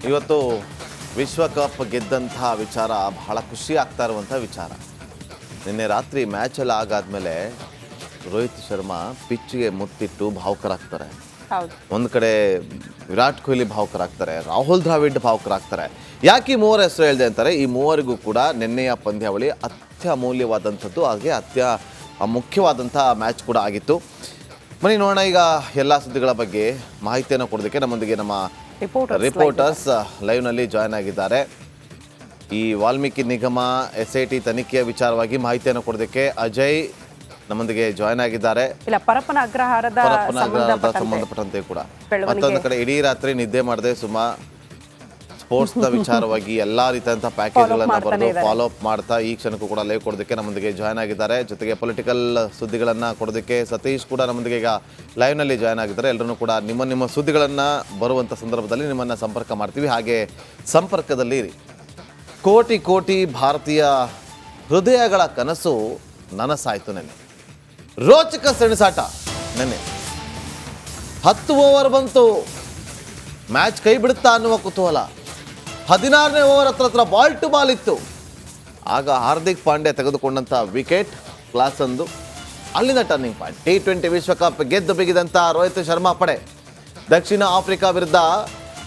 ಇವತ್ತು ವಿಶ್ವಕಪ್ ಗೆದ್ದಂತಹ ವಿಚಾರ ಬಹಳ ಖುಷಿ ಆಗ್ತಾ ಇರುವಂಥ ವಿಚಾರ. ನಿನ್ನೆ ರಾತ್ರಿ ಮ್ಯಾಚೆಲ್ಲ ಆಗಾದ್ಮೇಲೆ ರೋಹಿತ್ ಶರ್ಮಾ ಪಿಚ್ಗೆ ಮುತ್ತಿಟ್ಟು ಭಾವುಕರಾಗ್ತಾರೆ. ಒಂದು ಕಡೆ ವಿರಾಟ್ ಕೊಹ್ಲಿ ಭಾವುಕರಾಗ್ತಾರೆ, ರಾಹುಲ್ ದ್ರಾವಿಡ್ ಭಾವುಕರಾಗ್ತಾರೆ. ಯಾಕೆ ಈ ಮೂವರ ಹೆಸರು ಹೇಳಿದೆ ಅಂತಾರೆ, ಈ ಮೂವರಿಗೂ ಕೂಡ ನಿನ್ನೆಯ ಪಂದ್ಯಾವಳಿ ಅತ್ಯಮೂಲ್ಯವಾದಂಥದ್ದು, ಹಾಗೆ ಮುಖ್ಯವಾದಂಥ ಮ್ಯಾಚ್ ಕೂಡ ಆಗಿತ್ತು. ಬನ್ನಿ ನೋಡೋಣ ಈಗ ಎಲ್ಲ ಸುದ್ದಿಗಳ ಬಗ್ಗೆ ಮಾಹಿತಿಯನ್ನು ಕೊಡೋದಕ್ಕೆ ನಮ್ಮೊಂದಿಗೆ ನಮ್ಮ ರಿಪೋರ್ಟರ್ಸ್ ಲೈವ್ನಲ್ಲಿ ಜಾಯ್ನ್ ಆಗಿದ್ದಾರೆ. ಈ ವಾಲ್ಮೀಕಿ ನಿಗಮ SIT ತನಿಖೆಯ ವಿಚಾರವಾಗಿ ಮಾಹಿತಿಯನ್ನು ಕೊಡೋದಕ್ಕೆ ಅಜಯ್ ನಮ್ಮೊಂದಿಗೆ ಜಾಯ್ನ್ ಆಗಿದ್ದಾರೆ. ಪರಪ್ಪನ ಅಗ್ರಹಾರದ ಸಂಬಂಧಪಟ್ಟಂತೆ ಕೂಡ ಮತ್ತೊಂದು ಕಡೆ ಇಡೀ ರಾತ್ರಿ ನಿದ್ದೆ ಮಾಡದೆ ಸುಮಾ ಸ್ಪೋರ್ಟ್ಸ್ನ ವಿಚಾರವಾಗಿ ಎಲ್ಲ ರೀತಿಯಂತಹ ಪ್ಯಾಕೇಜ್ಗಳನ್ನು ಬರೆದು ಫಾಲೋ ಅಪ್ ಮಾಡ್ತಾ ಈ ಕ್ಷಣಕ್ಕೂ ಕೂಡ ಲೈವ್ ಕೊಡೋದಕ್ಕೆ ನಮ್ಮೊಂದಿಗೆ ಜಾಯ್ನ್ ಆಗಿದ್ದಾರೆ. ಜೊತೆಗೆ ಪೊಲಿಟಿಕಲ್ ಸುದ್ದಿಗಳನ್ನು ಕೊಡೋದಕ್ಕೆ ಸತೀಶ್ ಕೂಡ ನಮ್ಮೊಂದಿಗೆ ಈಗ ಲೈವ್ನಲ್ಲಿ ಜಾಯ್ನ್ ಆಗಿದ್ದಾರೆ. ಎಲ್ಲರೂ ಕೂಡ ನಿಮ್ಮ ಸುದ್ದಿಗಳನ್ನು ಬರುವಂಥ ಸಂದರ್ಭದಲ್ಲಿ ನಿಮ್ಮನ್ನು ಸಂಪರ್ಕ ಮಾಡ್ತೀವಿ, ಹಾಗೆ ಸಂಪರ್ಕದಲ್ಲಿ ಇರಿ. ಕೋಟಿ ಕೋಟಿ ಭಾರತೀಯ ಹೃದಯಗಳ ಕನಸು ನನಸಾಯಿತು. ನೆನ್ನೆ ರೋಚಕ ಸೆಣಸಾಟ. ನೆನ್ನೆ 10 ಓವರ್ ಬಂತು, ಮ್ಯಾಚ್ ಕೈ ಬಿಡುತ್ತಾ ಅನ್ನುವ ಕುತೂಹಲ. 16ನೇ ಓವರ್ ಹತ್ರ ಬಾಲ್ ಟು ಬಾಲ್ ಇತ್ತು. ಆಗ ಹಾರ್ದಿಕ್ ಪಾಂಡ್ಯ ತೆಗೆದುಕೊಂಡಂಥ ವಿಕೆಟ್ ಕ್ಲಾಸ್ ಅಂದು ಅಲ್ಲಿಂದ ಟರ್ನಿಂಗ್ ಪಾಯಿಂಟ್. T20 ವಿಶ್ವಕಪ್ ಗೆದ್ದು ಬಿಗಿದಂಥ ರೋಹಿತ್ ಶರ್ಮಾ ಪಡೆ ದಕ್ಷಿಣ ಆಫ್ರಿಕಾ ವಿರುದ್ಧ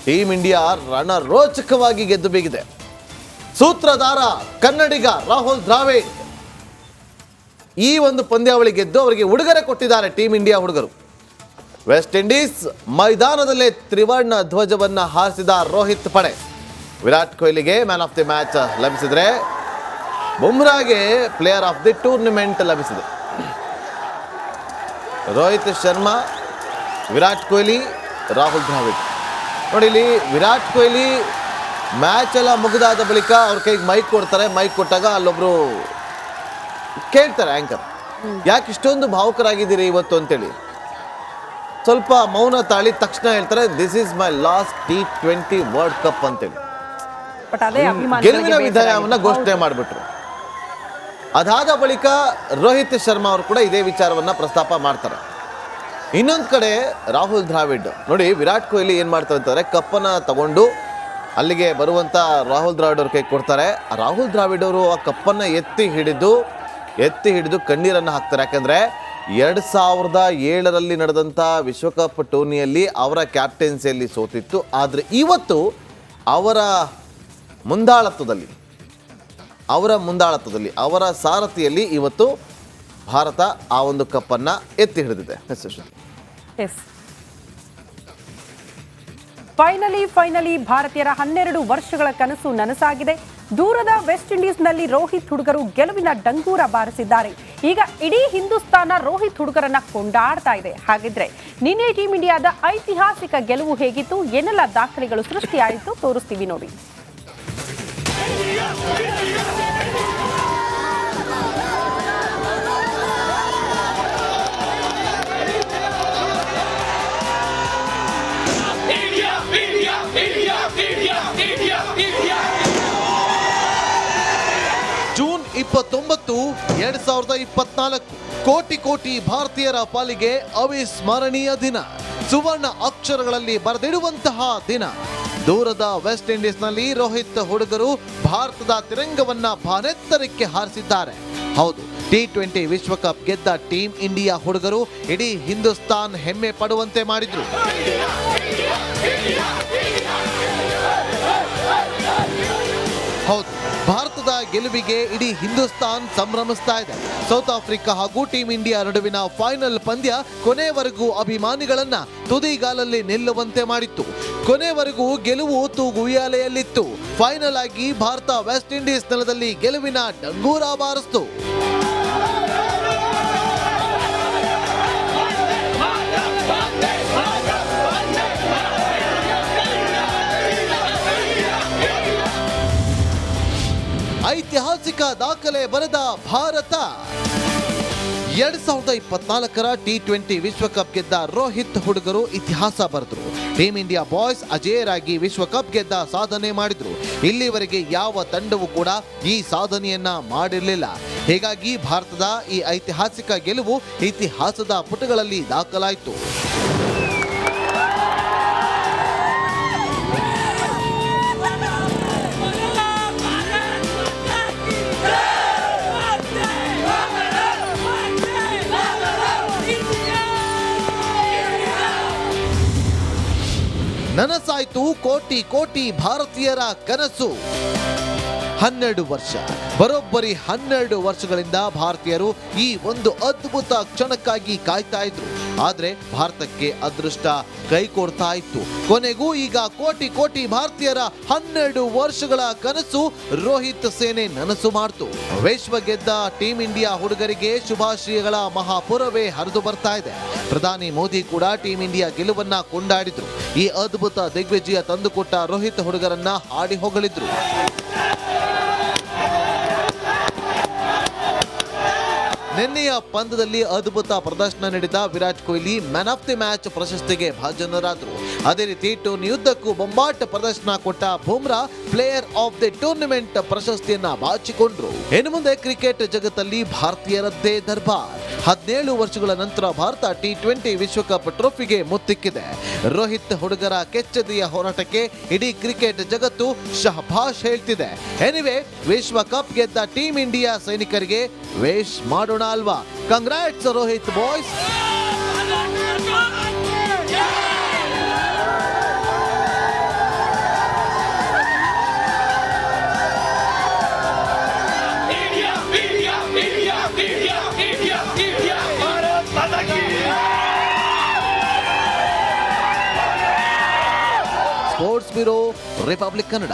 ಟೀಮ್ ಇಂಡಿಯಾ ರಣರೋಚಕವಾಗಿ ಗೆದ್ದು ಬಿಗಿದೆ. ಸೂತ್ರಧಾರ ಕನ್ನಡಿಗ ರಾಹುಲ್ ದ್ರಾವಿಡ್ ಈ ಒಂದು ಪಂದ್ಯಾವಳಿ ಗೆದ್ದು ಅವರಿಗೆ ಉಡುಗೊರೆ ಕೊಟ್ಟಿದ್ದಾರೆ ಟೀಮ್ ಇಂಡಿಯಾ ಹುಡುಗರು. ವೆಸ್ಟ್ ಇಂಡೀಸ್ ಮೈದಾನದಲ್ಲೇ ತ್ರಿವರ್ಣ ಧ್ವಜವನ್ನು ಹಾರಿಸಿದ ರೋಹಿತ್ ಪಡೆ. ವಿರಾಟ್ ಕೊಹ್ಲಿಗೆ ಮ್ಯಾನ್ ಆಫ್ ದಿ ಮ್ಯಾಚ್ ಲಭಿಸಿದರೆ ಬುಮ್ರಾಗೆ ಪ್ಲೇಯರ್ ಆಫ್ ದಿ ಟೂರ್ನಿಮೆಂಟ್ ಲಭಿಸಿದೆ. ರೋಹಿತ್ ಶರ್ಮಾ, ವಿರಾಟ್ ಕೊಹ್ಲಿ, ರಾಹುಲ್ ದ್ರಾವಿಡ್. ನೋಡಿ ಇಲ್ಲಿ ವಿರಾಟ್ ಕೊಹ್ಲಿ ಮ್ಯಾಚ್ ಎಲ್ಲ ಮುಗಿದಾದ ಬಳಿಕ ಅವ್ರ ಕೈಗೆ ಮೈಕ್ ಕೊಡ್ತಾರೆ. ಮೈಕ್ ಕೊಟ್ಟಾಗ ಅಲ್ಲೊಬ್ರು ಕೇಳ್ತಾರೆ ಆಂಕರ್, ಯಾಕೆ ಇಷ್ಟೊಂದು ಭಾವುಕರಾಗಿದ್ದೀರಿ ಇವತ್ತು ಅಂತೇಳಿ. ಸ್ವಲ್ಪ ಮೌನ ತಾಳಿ ತಕ್ಷಣ ಹೇಳ್ತಾರೆ, this is my last T20 world cup ಅಂತೇಳಿ ಗೆಲುವಿನ ವಿಧಾನವನ್ನ ಘೋಷಣೆ ಮಾಡಿಬಿಟ್ರು. ಅದಾದ ಬಳಿಕ ರೋಹಿತ್ ಶರ್ಮಾ ಅವರು ಕೂಡ ಇದೇ ವಿಚಾರವನ್ನ ಪ್ರಸ್ತಾಪ ಮಾಡ್ತಾರೆ. ಇನ್ನೊಂದು ಕಡೆ ರಾಹುಲ್ ದ್ರಾವಿಡ್ ನೋಡಿ, ವಿರಾಟ್ ಕೊಹ್ಲಿ ಏನ್ ಮಾಡ್ತಾರೆ ಅಂತಾರೆ, ಕಪ್ಪನ್ನ ತಗೊಂಡು ಅಲ್ಲಿಗೆ ಬರುವಂತ ರಾಹುಲ್ ದ್ರಾವಿಡ್ ಅವ್ರ ಕೈ ಕೊಡ್ತಾರೆ. ರಾಹುಲ್ ದ್ರಾವಿಡ್ ಅವರು ಆ ಕಪ್ಪನ್ನ ಎತ್ತಿ ಹಿಡಿದು ಕಣ್ಣೀರನ್ನು ಹಾಕ್ತಾರೆ. ಯಾಕಂದ್ರೆ 2007ರಲ್ಲಿ ನಡೆದಂಥ ವಿಶ್ವಕಪ್ ಟೂರ್ನಿಯಲ್ಲಿ ಅವರ ಕ್ಯಾಪ್ಟನ್ಸಿಯಲ್ಲಿ ಸೋತಿತ್ತು. ಆದರೆ ಇವತ್ತು ಅವರ ಮುಂದಾಳತ್ವದಲ್ಲಿ ಅವರ ಸಾರಥಿಯಲ್ಲಿ ಇವತ್ತು ಭಾರತ ಆ ಒಂದು ಕಪ್ಪನ್ನು ಎತ್ತಿ ಹಿಡಿದಿದೆ. ಫೈನಲಿ ಭಾರತೀಯರ 12 ವರ್ಷಗಳ ಕನಸು ನನಸಾಗಿದೆ. ದೂರದ ವೆಸ್ಟ್ ಇಂಡೀಸ್ನಲ್ಲಿ ರೋಹಿತ್ ಹುಡುಗರು ಗೆಲುವಿನ ಡಂಗೂರ ಬಾರಿಸಿದ್ದಾರೆ. ಈಗ ಇಡೀ ಹಿಂದೂಸ್ತಾನ ರೋಹಿತ್ ಹುಡುಗರನ್ನ ಕೊಂಡಾಡ್ತಾ ಇದೆ. ಹಾಗಿದ್ರೆ ನಿನ್ನೆ ಟೀಮ್ ಇಂಡಿಯಾದ ಐತಿಹಾಸಿಕ ಗೆಲುವು ಹೇಗಿತ್ತು, ಏನೆಲ್ಲ ದಾಖಲೆಗಳು ಸೃಷ್ಟಿಯಾಯಿತು ತೋರಿಸ್ತೀವಿ ನೋಡಿ. ಜೂನ್ 29, 2024 ಕೋಟಿ ಭಾರತೀಯರ ಪಾಲಿಗೆ ಅವಿಸ್ಮರಣೀಯ ದಿನ. ಸುವರ್ಣ ಅಕ್ಷರಗಳಲ್ಲಿ ಬರೆದಿಡುವಂತಹ ದಿನ. ದೂರದ ವೆಸ್ಟ್ ಇಂಡೀಸ್ನಲ್ಲಿ ರೋಹಿತ್ ಹುಡುಗರು ಭಾರತದ ತಿರಂಗವನ್ನ ಬಾನೆತ್ತರಕ್ಕೆ ಹಾರಿಸಿದ್ದಾರೆ. ಹೌದು, T20 ವಿಶ್ವಕಪ್ ಗೆದ್ದ ಟೀಮ್ ಇಂಡಿಯಾ ಹುಡುಗರು ಇಡೀ ಹಿಂದೂಸ್ತಾನ್ ಹೆಮ್ಮೆ ಪಡುವಂತೆ ಮಾಡಿದ್ರು. ಹೌದು, ಭಾರತದ ಗೆಲುವಿಗೆ ಇಡೀ ಹಿಂದೂಸ್ತಾನ್ ಸಂಭ್ರಮಿಸ್ತಾ ಇದೆ. ಸೌತ್ ಆಫ್ರಿಕಾ ಹಾಗೂ ಟೀಮ್ ಇಂಡಿಯಾ ನಡುವಿನ ಫೈನಲ್ ಪಂದ್ಯ ಕೊನೆವರೆಗೂ ಅಭಿಮಾನಿಗಳನ್ನ ತುದಿಗಾಲಲ್ಲಿ ನಿಲ್ಲುವಂತೆ ಮಾಡಿತ್ತು. ಕೊನೆವರೆಗೂ ಗೆಲುವು ತೂಗುಯ್ಯಾಲೆಯಲ್ಲಿತ್ತು. ಫೈನಲ್ ಆಗಿ ಭಾರತ ವೆಸ್ಟ್ ಇಂಡೀಸ್ ನೆಲದಲ್ಲಿ ಗೆಲುವಿನ ಡಂಗೂರ ಬಾರಿಸಿತು. ಐತಿಹಾಸಿಕ ದಾಖಲೆ ಬರೆದ ಭಾರತ 2024ರ T20 ವಿಶ್ವಕಪ್ ಗೆದ್ದ ರೋಹಿತ್ ಹುಡುಗರು ಇತಿಹಾಸ ಬರೆದರು. ಟೀಮ್ ಇಂಡಿಯಾ ಬಾಯ್ಸ್ ಅಜೇಯರಾಗಿ ವಿಶ್ವಕಪ್ ಗೆದ್ದ ಸಾಧನೆ ಮಾಡಿದ್ರು. ಇಲ್ಲಿವರೆಗೆ ಯಾವ ತಂಡವೂ ಕೂಡ ಈ ಸಾಧನೆಯನ್ನ ಮಾಡಿರಲಿಲ್ಲ. ಹೀಗಾಗಿ ಭಾರತದ ಈ ಐತಿಹಾಸಿಕ ಗೆಲುವು ಇತಿಹಾಸದ ಪುಟಗಳಲ್ಲಿ ದಾಖಲಾಯಿತು. ನನಸಾಯ್ತು ಕೋಟಿ ಕೋಟಿ ಭಾರತೀಯರ ಕನಸು. 12 ವರ್ಷ, ಬರೋಬ್ಬರಿ 12 ವರ್ಷಗಳಿಂದ ಭಾರತೀಯರು ಈ ಒಂದು ಅದ್ಭುತ ಕ್ಷಣಕ್ಕಾಗಿ ಕಾಯ್ತಾ ಇದ್ರು. ಆದ್ರೆ ಭಾರತಕ್ಕೆ ಅದೃಷ್ಟ ಕೈ ಕೊಡ್ತಾ ಇತ್ತು. ಕೊನೆಗೂ ಈಗ ಕೋಟಿ ಕೋಟಿ ಭಾರತೀಯರ 12 ವರ್ಷಗಳ ಕನಸು ರೋಹಿತ್ ಸೇನೆ ನನಸು ಮಾಡ್ತು. ವಿಶ್ವ ಗೆದ್ದ ಟೀಂ ಇಂಡಿಯಾ ಹುಡುಗರಿಗೆ ಶುಭಾಶಯಗಳ ಮಹಾಪುರವೇ ಹರಿದು ಬರ್ತಾ ಇದೆ. ಪ್ರಧಾನಿ ಮೋದಿ ಕೂಡ ಟೀಂ ಇಂಡಿಯಾ ಗೆಲುವನ್ನ ಕೊಂಡಾಡಿದ್ರು. ಈ ಅದ್ಭುತ ದಿಗ್ವಿಜಯ ತಂದುಕೊಟ್ಟ ರೋಹಿತ್ ಹುಡುಗರನ್ನ ಹಾಡಿ ಹೊಗಳಿದ್ರು. ನಿನ್ನೆಯ ಪಂದ್ಯದಲ್ಲಿ ಅದ್ಭುತ ಪ್ರದರ್ಶನ ನೀಡಿದ Virat Kohli man of the match ಪ್ರಶಸ್ತಿಗೆ ಭಾಜನರಾದರು. ಅದೇ ರೀತಿ ಟೂರ್ನಿಯುದ್ದಕ್ಕೂ ಬೊಂಬಾಟ್ ಪ್ರದರ್ಶನ ಕೊಟ್ಟ Bumrah player of the tournament ಪ್ರಶಸ್ತಿಯನ್ನ ಬಾಚಿಕೊಂಡ್ರು. ಇನ್ನು ಮುಂದೆ ಕ್ರಿಕೆಟ್ ಜಗತ್ತಲ್ಲಿ ಭಾರತೀಯರದ್ದೇ ದರ್ಬಾರ್. 17 ವರ್ಷಗಳ ನಂತರ ಭಾರತ T20 ವಿಶ್ವಕಪ್ ಟ್ರೋಫಿಗೆ ಮುತ್ತಿಕ್ಕಿದೆ. ರೋಹಿತ್ ಹುಡುಗರ ಕೆಚ್ಚೆದೆಯ ಹೋರಾಟಕ್ಕೆ ಇಡೀ ಕ್ರಿಕೆಟ್ ಜಗತ್ತು ಶಹಬಾಷ್ ಹೇಳ್ತಿದೆ. ಎನಿವೆ, ವಿಶ್ವಕಪ್ ಗೆದ್ದ ಟೀಂ ಇಂಡಿಯಾ ಸೈನಿಕರಿಗೆ ವಿಶ್ ಮಾಡೋಣ ಅಲ್ವಾ? Congrats Rohit boys. Sports bureau, republic Kannada.